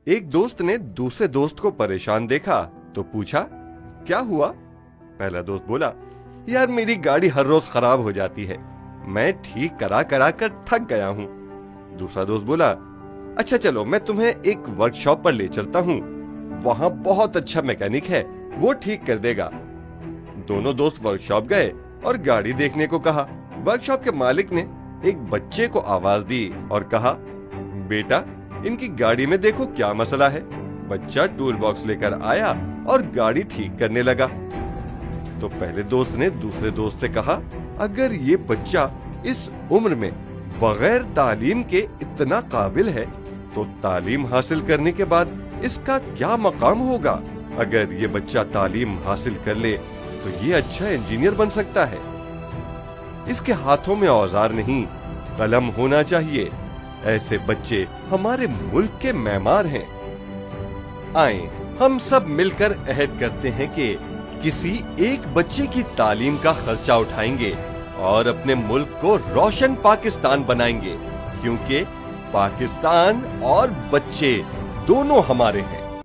ایک دوست نے دوسرے دوست کو پریشان دیکھا تو پوچھا کیا ہوا؟ پہلا دوست بولا یار میری گاڑی ہر روز خراب ہو جاتی ہے، میں ٹھیک کرا کر تھک گیا ہوں۔ دوسرا دوست بولا اچھا چلو میں تمہیں ایک ورک شاپ پر لے چلتا ہوں، وہاں بہت اچھا میکینک ہے، وہ ٹھیک کر دے گا۔ دونوں دوست ورک شاپ گئے اور گاڑی دیکھنے کو کہا۔ ورک شاپ کے مالک نے ایک بچے کو آواز دی اور کہا بیٹا ان کی گاڑی میں دیکھو کیا مسئلہ ہے۔ بچہ ٹول باکس لے کر آیا اور گاڑی ٹھیک کرنے لگا۔ تو پہلے دوست نے دوسرے دوست سے کہا اگر یہ بچہ اس عمر میں بغیر تعلیم کے اتنا قابل ہے تو تعلیم حاصل کرنے کے بعد اس کا کیا مقام ہوگا؟ اگر یہ بچہ تعلیم حاصل کر لے تو یہ اچھا انجینئر بن سکتا ہے۔ اس کے ہاتھوں میں اوزار نہیں، قلم ہونا چاہیے۔ ایسے بچے ہمارے ملک کے معمار ہیں۔ آئیں ہم سب مل کر عہد کرتے ہیں کہ کسی ایک بچے کی تعلیم کا خرچہ اٹھائیں گے اور اپنے ملک کو روشن پاکستان بنائیں گے، کیونکہ پاکستان اور بچے دونوں ہمارے ہیں۔